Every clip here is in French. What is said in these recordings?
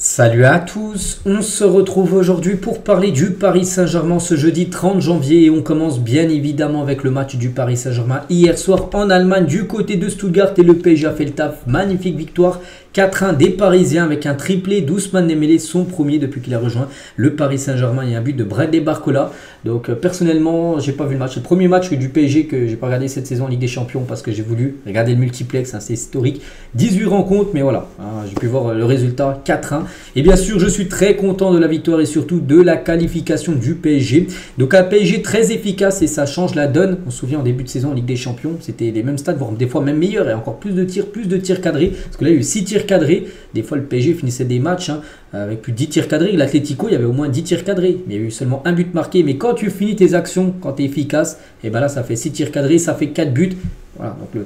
Salut à tous, on se retrouve aujourd'hui pour parler du Paris Saint-Germain ce jeudi 30 janvier et on commence bien évidemment avec le match du Paris Saint-Germain hier soir en Allemagne du côté de Stuttgart et le PSG a fait le taf, magnifique victoire 4-1 des Parisiens avec un triplé d'Ousmane Dembélé, son premier depuis qu'il a rejoint le Paris Saint-Germain et un but de Bradley Barcola. Donc personnellement, j'ai pas vu le match. C'est le premier match du PSG que j'ai pas regardé cette saison en Ligue des Champions parce que j'ai voulu regarder le multiplex, hein, c'est historique. 18 rencontres, mais voilà, hein, j'ai pu voir le résultat 4-1. Et bien sûr, je suis très content de la victoire et surtout de la qualification du PSG. Donc un PSG très efficace et ça change la donne. On se souvient en début de saison en Ligue des Champions, c'était les mêmes stats, voire des fois même meilleurs et encore plus de tirs cadrés. Parce que là, il y a eu 6 tirs cadrés. Des fois, le PSG finissait des matchs avec plus de 10 tirs cadrés. L'Atlético, il y avait au moins 10 tirs cadrés. Mais il y a eu seulement un but marqué. Mais quand tu finis tes actions, quand tu es efficace, et ben là, ça fait 6 tirs cadrés, ça fait 4 buts. Voilà, donc le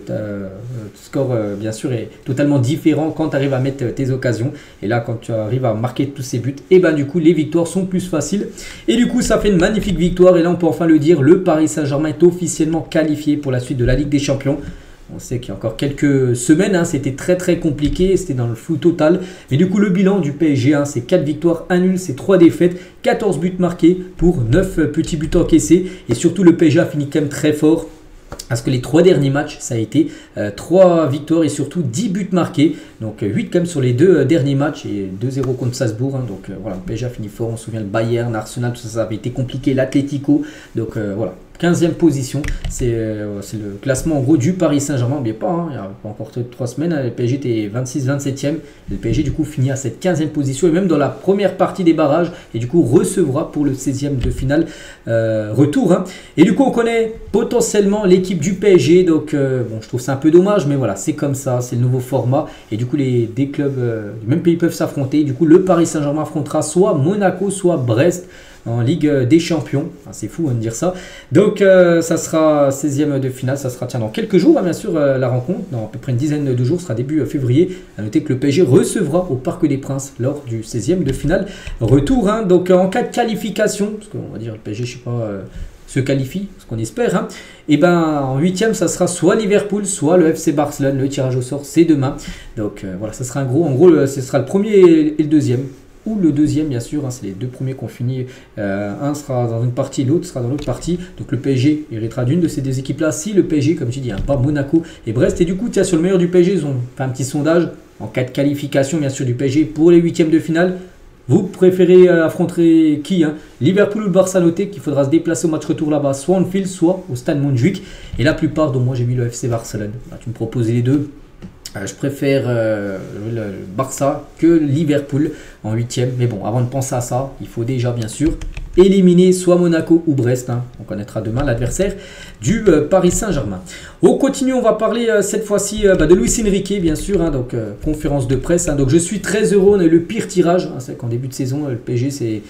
score, bien sûr, est totalement différent quand tu arrives à mettre tes occasions. Et là, quand tu arrives à marquer tous ces buts, et ben du coup, les victoires sont plus faciles. Et du coup, ça fait une magnifique victoire. Et là, on peut enfin le dire, le Paris Saint-Germain est officiellement qualifié pour la suite de la Ligue des Champions. On sait qu'il y a encore quelques semaines, c'était très compliqué, c'était dans le flou total. Mais du coup, le bilan du PSG, c'est 4 victoires, 1 nul, c'est 3 défaites, 14 buts marqués pour 9 petits buts encaissés. Et surtout, le PSG a fini quand même très fort. Parce que les 3 derniers matchs, ça a été 3 victoires et surtout 10 buts marqués. Donc 8 quand même sur les 2 derniers matchs et 2-0 contre Salzbourg. Donc voilà, le PSG a fini fort. On se souvient le Bayern, Arsenal, tout ça, ça avait été compliqué. L'Atlético. Donc voilà. 15e position, c'est le classement en gros du Paris Saint-Germain. N'oubliez pas, il n'y a pas encore 3 semaines, le PSG était 26-27e. Le PSG du coup finit à cette 15e position et même dans la première partie des barrages et du coup recevra pour le 16e de finale retour. Et du coup on connaît potentiellement l'équipe du PSG, donc bon, je trouve ça un peu dommage, mais voilà, c'est comme ça, c'est le nouveau format. Et du coup des clubs du même pays peuvent s'affronter. Du coup le Paris Saint-Germain affrontera soit Monaco, soit Brest en Ligue des Champions. Enfin, c'est fou de dire ça. Donc ça sera 16e de finale, ça sera dans quelques jours, bien sûr, la rencontre, dans à peu près une dizaine de jours, ce sera début février. À noter que le PSG recevra au Parc des Princes lors du 16e de finale retour. Donc en cas de qualification, parce qu'on va dire le PSG, je sais pas, se qualifie, ce qu'on espère, et ben en 8e, ça sera soit Liverpool, soit le FC Barcelone. Le tirage au sort, c'est demain. Donc voilà, ça sera en gros, ce sera le premier et le deuxième. Ou le deuxième, bien sûr, c'est les 2 premiers qu'on finit. Un sera dans une partie, l'autre sera dans l'autre partie. Donc le PSG héritera d'une de ces 2 équipes-là. Si le PSG, comme je dis, pas Monaco et Brest. Et du coup, sur le meilleur du PSG, ils ont fait un petit sondage en cas de qualification, bien sûr, du PSG pour les 8e de finale. Vous préférez affronter qui, Liverpool ou le Barça? Noté qu'il faudra se déplacer au match retour là-bas, soit en Anfield, soit au Stade Montjuïc. Et la plupart, dont moi j'ai mis le FC Barcelone. Là, tu me proposais les deux. Je préfère le Barça que Liverpool en 8e. Mais bon, avant de penser à ça, il faut déjà bien sûr éliminer soit Monaco ou Brest. On connaîtra demain l'adversaire du Paris Saint-Germain. On continue, on va parler cette fois-ci de Luis Enrique, bien sûr. Donc conférence de presse. Donc je suis très heureux, on a eu le pire tirage. C'est qu'en début de saison, le PSG c'est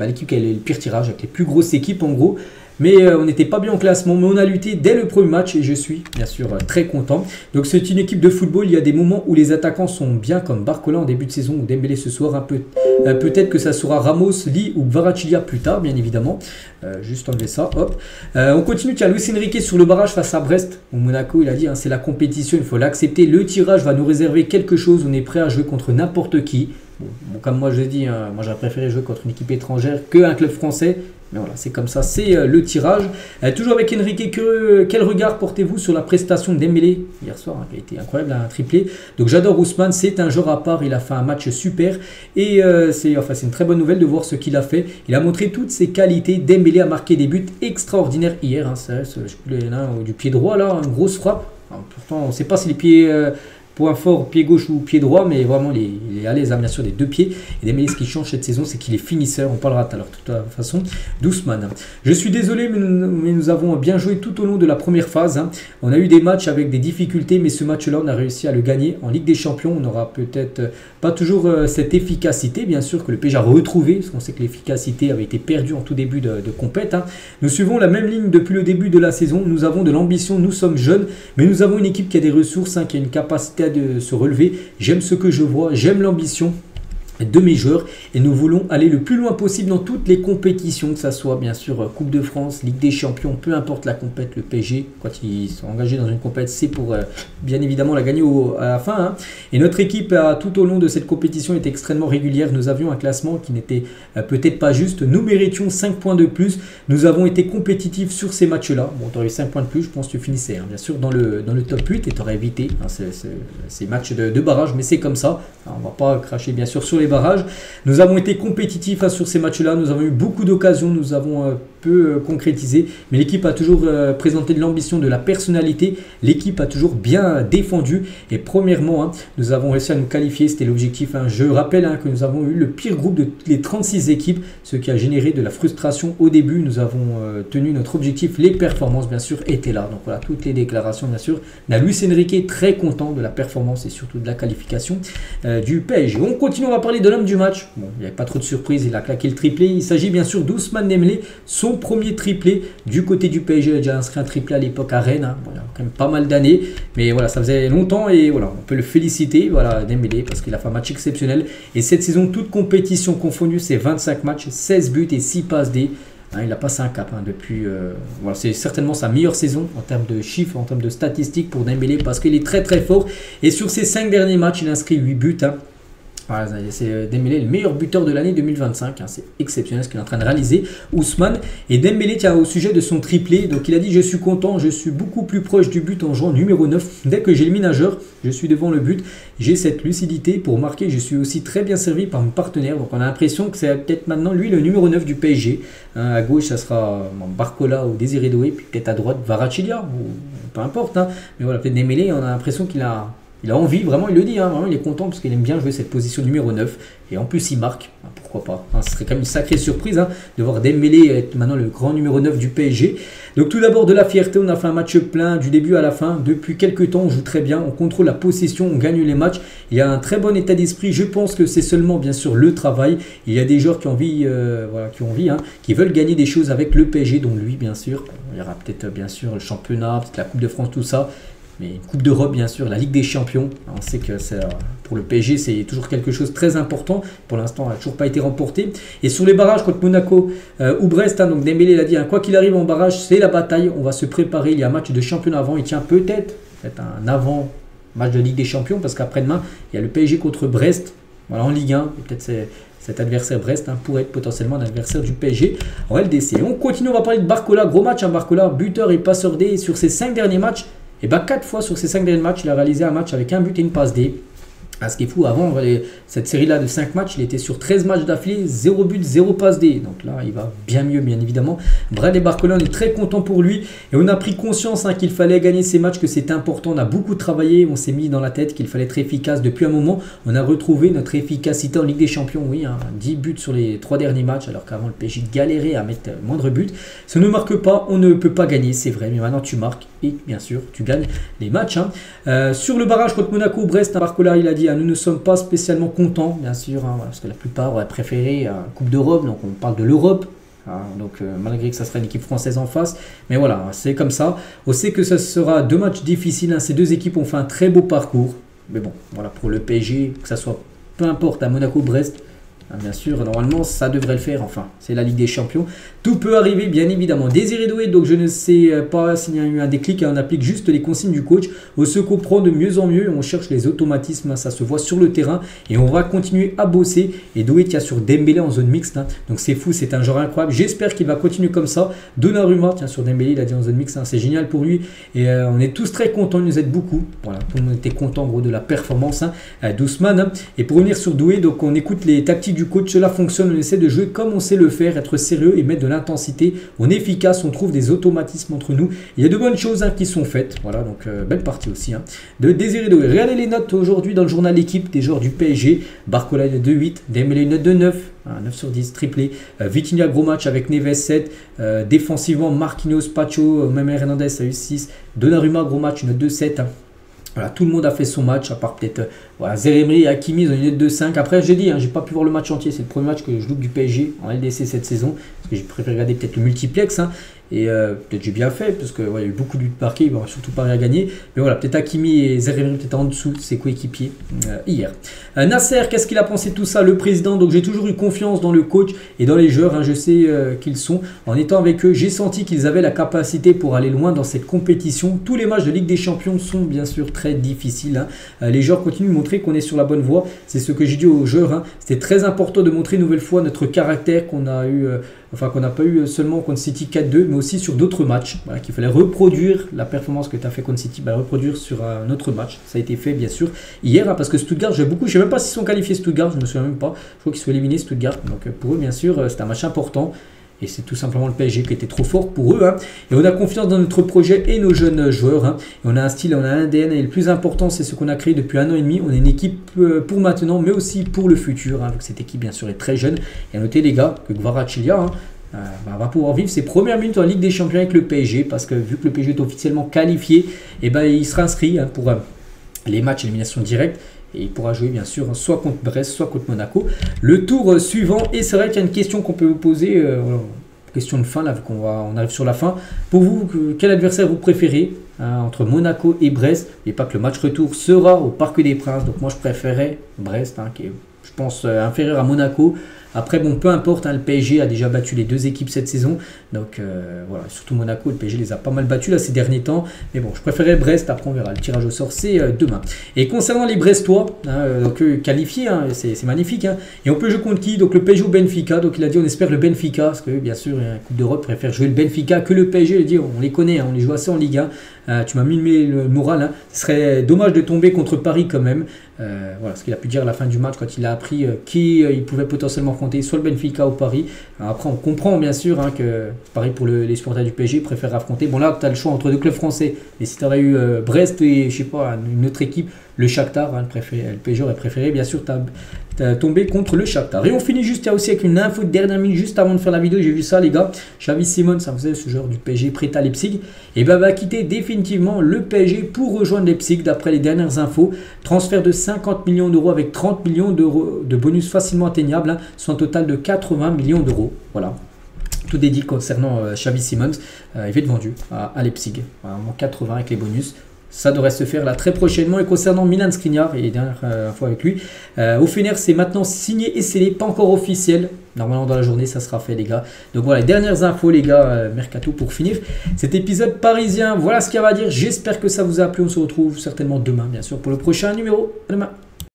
l'équipe qui a le pire tirage avec les plus grosses équipes en gros. Mais on n'était pas bien en classement, mais on a lutté dès le premier match et je suis bien sûr très content. Donc c'est une équipe de football, il y a des moments où les attaquants sont bien comme Barcola en début de saison ou Dembélé ce soir. Peut-être que ça sera Ramos, Lee ou Kvaratskhelia plus tard, bien évidemment. Juste enlever ça, hop. On continue, tiens, Luis Enrique sur le barrage face à Brest. Au Monaco, il a dit, c'est la compétition, il faut l'accepter. Le tirage va nous réserver quelque chose, on est prêt à jouer contre n'importe qui. Bon, comme moi je l'ai dit, moi j'aurais préféré jouer contre une équipe étrangère qu'un club français. Mais voilà, c'est comme ça, c'est le tirage. Toujours avec Enrique, quel regard portez-vous sur la prestation de Dembélé hier soir, qui a été incroyable, un triplé. Donc j'adore Ousmane, c'est un joueur à part, il a fait un match super. Et c'est une très bonne nouvelle de voir ce qu'il a fait. Il a montré toutes ses qualités. Dembélé a marqué des buts extraordinaires hier. Du pied droit, là, une grosse frappe. Pourtant, on ne sait pas si les pieds... point fort, pied gauche ou pied droit, mais vraiment il est à l'aise, bien sûr, des 2 pieds. Et Dembélé, ce qui change cette saison, c'est qu'il est finisseur. On parlera tout à l'heure, de toute façon, d'Ousmane. Je suis désolé, mais nous avons bien joué tout au long de la première phase. On a eu des matchs avec des difficultés, mais ce match-là, on a réussi à le gagner en Ligue des Champions. On n'aura peut-être pas toujours cette efficacité, bien sûr, que le PSG a retrouvé, parce qu'on sait que l'efficacité avait été perdue en tout début de compète. Nous suivons la même ligne depuis le début de la saison. Nous avons de l'ambition, nous sommes jeunes, mais nous avons une équipe qui a des ressources, qui a une capacité de se relever. J'aime ce que je vois, j'aime l'ambition. de mes joueurs et nous voulons aller le plus loin possible dans toutes les compétitions, que ça soit bien sûr Coupe de France, Ligue des Champions, peu importe la compète, le PSG, quand ils sont engagés dans une compète, c'est pour bien évidemment la gagner à la fin. Hein. Et notre équipe tout au long de cette compétition est extrêmement régulière. Nous avions un classement qui n'était peut-être pas juste. Nous méritions 5 points de plus. Nous avons été compétitifs sur ces matchs-là. Bon, tu aurais eu 5 points de plus, je pense que tu finissais bien sûr dans le top 8 et tu aurais évité ces matchs de barrage, mais c'est comme ça. Alors, on ne va pas cracher bien sûr sur les barrages. Nous avons été compétitifs sur ces matchs-là, nous avons eu beaucoup d'occasions, nous avons peu concrétisé, mais l'équipe a toujours présenté de l'ambition, de la personnalité, l'équipe a toujours bien défendu et premièrement, nous avons réussi à nous qualifier, c'était l'objectif. Je rappelle que nous avons eu le pire groupe de toutes les 36 équipes, ce qui a généré de la frustration au début. Nous avons tenu notre objectif, les performances bien sûr étaient là, donc voilà, toutes les déclarations bien sûr. Luis Enrique est très content de la performance et surtout de la qualification du PSG. On continue, on va parler de l'homme du match. Bon, il n'y avait pas trop de surprise, il a claqué le triplé. Il s'agit bien sûr d'Ousmane Dembélé, son premier triplé du côté du PSG. Il a déjà inscrit un triplé à l'époque à Rennes, hein. Bon, il y a quand même pas mal d'années, mais voilà, ça faisait longtemps et voilà, on peut le féliciter, voilà, Dembélé, parce qu'il a fait un match exceptionnel. Et cette saison, toute compétition confondue, c'est 25 matchs, 16 buts et 6 passes D. Hein, il a passé un cap depuis. Voilà, c'est certainement sa meilleure saison en termes de chiffres, en termes de statistiques pour Dembélé, parce qu'il est très très fort. Et sur ses 5 derniers matchs, il a inscrit 8 buts. Hein. Voilà, c'est Dembélé, le meilleur buteur de l'année 2025. Hein, c'est exceptionnel ce qu'il est en train de réaliser, Ousmane. Et Dembélé, tiens, au sujet de son triplé, donc il a dit: je suis content, je suis beaucoup plus proche du but en jouant numéro 9. Dès que j'ai le nageur, je suis devant le but. J'ai cette lucidité pour marquer. Je suis aussi très bien servi par mon partenaire. Donc on a l'impression que c'est peut-être maintenant lui le numéro 9 du PSG. Hein, à gauche, ça sera Barcola ou Désiré Doué. Puis peut-être à droite, Kvaratskhelia, ou peu importe. Hein. Mais voilà, peut-être Dembélé, on a l'impression qu'il a envie, vraiment, il le dit, hein, vraiment, il est content parce qu'il aime bien jouer cette position numéro 9. Et en plus, il marque, pourquoi pas. Hein, ce serait quand même une sacrée surprise de voir Dembélé être maintenant le grand numéro 9 du PSG. Donc tout d'abord de la fierté, on a fait un match plein du début à la fin. Depuis quelques temps, on joue très bien, on contrôle la possession, on gagne les matchs. Il y a un très bon état d'esprit. Je pense que c'est seulement, bien sûr, le travail. Il y a des joueurs qui ont envie, qui veulent gagner des choses avec le PSG, dont lui, bien sûr. Il y aura peut-être, bien sûr, le championnat, peut-être la Coupe de France, tout ça. Mais une Coupe d'Europe, bien sûr, la Ligue des Champions. On sait que pour le PSG, c'est toujours quelque chose de très important. Pour l'instant, elle n'a toujours pas été remportée. Et sur les barrages contre Monaco ou Brest, donc Dembélé l'a dit, quoi qu'il arrive en barrage, c'est la bataille. On va se préparer. Il y a un match de championnat avant. Il tient peut-être un avant match de Ligue des Champions, parce qu'après-demain, il y a le PSG contre Brest, voilà, en Ligue 1. Et peut-être cet adversaire Brest pourrait être potentiellement un adversaire du PSG en LDC. Et on continue, on va parler de Barcola. Gros match, Barcola, buteur et passeur D. Sur ses 5 derniers matchs, et 4 fois sur ces 5 derniers matchs, il a réalisé un match avec un but et une passe D. Ce qui est fou, avant cette série-là de 5 matchs, il était sur 13 matchs d'affilée, 0 but, 0 passe D. Donc là, il va bien mieux, bien évidemment. Bradley Barcola, on est très content pour lui. Et on a pris conscience qu'il fallait gagner ces matchs, que c'était important. On a beaucoup travaillé, on s'est mis dans la tête qu'il fallait être efficace. Depuis un moment, on a retrouvé notre efficacité en Ligue des Champions. Oui, 10 buts sur les 3 derniers matchs, alors qu'avant le PSG galérait à mettre moindre but. Si on ne marque pas, on ne peut pas gagner, c'est vrai. Mais maintenant, tu marques et bien sûr, tu gagnes les matchs. Sur le barrage contre Monaco, Brest, Barcola, il a dit: nous ne sommes pas spécialement contents, bien sûr, parce que la plupart auraient préféré la Coupe d'Europe, donc on parle de l'Europe, malgré que ça sera une équipe française en face, mais voilà, c'est comme ça. On sait que ce sera 2 matchs difficiles, ces 2 équipes ont fait un très beau parcours, mais bon, voilà, pour le PSG, que ça soit, peu importe, à Monaco, Brest, bien sûr, normalement, ça devrait le faire. Enfin, c'est la Ligue des Champions. Tout peut arriver, bien évidemment. Désiré Doué, donc je ne sais pas s'il y a eu un déclic. On applique juste les consignes du coach. On se comprend de mieux en mieux. On cherche les automatismes. Ça se voit sur le terrain. Et on va continuer à bosser. Et Doué tient sur Dembélé en zone mixte. Donc c'est fou. C'est un joueur incroyable. J'espère qu'il va continuer comme ça. Donnarumma tient sur Dembélé. Il a dit en zone mixte. C'est génial pour lui. Et on est tous très contents. Il nous aide beaucoup. Voilà. Tout le monde était content, en gros, de la performance d'Ousmane. Et pour revenir sur Doué, donc on écoute les tactiques du coach, cela fonctionne, on essaie de jouer comme on sait le faire, être sérieux et mettre de l'intensité. On est efficace, on trouve des automatismes entre nous. Il y a de bonnes choses qui sont faites. Voilà, donc belle partie aussi de Désiré Doué. Regardez les notes aujourd'hui dans le journal L'équipe des joueurs du PSG. Barcola une note de 8, Dembélé une note de 9. 9 sur 10, triplé. Vitinha, gros match avec Neves, 7. Défensivement, Marquinhos, Pacho, même Hernandez a eu 6. Donnarumma, gros match, une note de 7. Voilà, tout le monde a fait son match, à part peut-être Zeremri et Hakimi, ils ont une note de 5. Après, j'ai dit, j'ai pas pu voir le match entier. C'est le premier match que je loupe du PSG en LDC cette saison. Parce que j'ai préféré regarder peut-être le multiplex. Et peut-être j'ai bien fait, parce qu'il y a eu beaucoup de buts marqués, bon, surtout Paris a gagné. Mais voilà, peut-être Hakimi et Zeremri peut-être en dessous de ses coéquipiers hier. Nasser, qu'est-ce qu'il a pensé de tout ça, le président? Donc j'ai toujours eu confiance dans le coach et dans les joueurs, hein, je sais qu'ils sont. En étant avec eux, j'ai senti qu'ils avaient la capacité pour aller loin dans cette compétition. Tous les matchs de Ligue des Champions sont bien sûr très difficiles. Hein. Les joueurs continuent de montrer qu'on est sur la bonne voie. C'est ce que j'ai dit aux joueurs. Hein. C'était très important de montrer une nouvelle fois notre caractère qu'on a eu, qu'on n'a pas eu seulement contre City 4-2, mais aussi sur d'autres matchs. Voilà, qu'il fallait reproduire la performance que tu as fait contre City, reproduire sur un autre match. Ça a été fait bien sûr hier, hein, parce que Stuttgart, je ne sais même pas s'ils sont qualifiés Stuttgart, je ne me souviens même pas. Je crois qu'ils sont éliminés Stuttgart. Donc pour eux, bien sûr, c'est un match important. Et c'est tout simplement le PSG qui était trop fort pour eux. Hein. Et on a confiance dans notre projet et nos jeunes joueurs. Hein. Et on a un style, on a un ADN. Et le plus important, c'est ce qu'on a créé depuis 1 an et demi. On est une équipe pour maintenant, mais aussi pour le futur. Hein. Donc cette équipe, bien sûr, est très jeune. Et à noter, les gars, que Kvaratskhelia va pouvoir vivre ses premières minutes en Ligue des Champions avec le PSG. Parce que vu que le PSG est officiellement qualifié, il sera inscrit pour les matchs élimination directe. Et il pourra jouer bien sûr soit contre Brest, soit contre Monaco. Le tour suivant, et c'est vrai qu'il y a une question qu'on peut vous poser, question de fin là, vu on arrive sur la fin. Pour vous, quel adversaire vous préférez entre Monaco et Brest? Et pas que le match retour sera au Parc des Princes. Donc moi je préférais Brest, qui est je pense inférieur à Monaco. Après, bon, peu importe, le PSG a déjà battu les deux équipes cette saison. Donc, voilà, surtout Monaco, le PSG les a pas mal battus là ces derniers temps. Mais bon, je préférais Brest. Après, on verra. Le tirage au sort, c'est demain. Et concernant les Brestois, donc qualifiés, c'est magnifique. Hein. Et on peut jouer contre qui? Donc, le PSG ou Benfica. Donc, il a dit, on espère le Benfica. Parce que, bien sûr, une Coupe d'Europe préfère jouer le Benfica que le PSG. Il a dit, on les connaît, on les joue assez en Ligue 1. Tu m'as mis le moral. Hein. Ce serait dommage de tomber contre Paris quand même. Voilà ce qu'il a pu dire à la fin du match quand il a appris qui il pouvait potentiellement affronter, soit le Benfica ou Paris. Alors après, on comprend bien sûr que pareil pour les supporters du PSG, ils préfèrent affronter. Bon, là, tu as le choix entre deux clubs français. Et si tu aurais eu Brest et je sais pas, une autre équipe, le Shakhtar, le PSG aurait préféré, bien sûr, tombé contre le Shakhtar. Et on finit juste aussi avec une info de dernière minute, juste avant de faire la vidéo. J'ai vu ça, les gars. Xavi Simons, ça faisait ce joueur du PSG prêté à Leipzig, et va quitter définitivement le PSG pour rejoindre Leipzig, d'après les dernières infos. Transfert de 50 millions d'euros avec 30 millions d'euros de bonus facilement atteignables, soit un total de 80 millions d'euros. Voilà. Tout est dit concernant Xavi Simons. Il va être vendu à Leipzig. Voilà, 80 avec les bonus. Ça devrait se faire là très prochainement. Et concernant Milan Skriniar, et dernière fois avec lui, au Fener, c'est maintenant signé et scellé, pas encore officiel. Normalement dans la journée ça sera fait, les gars. Donc voilà les dernières infos, les gars, mercato pour finir cet épisode parisien. Voilà ce qu'il y a à dire. J'espère que ça vous a plu. On se retrouve certainement demain, bien sûr, pour le prochain numéro. À demain.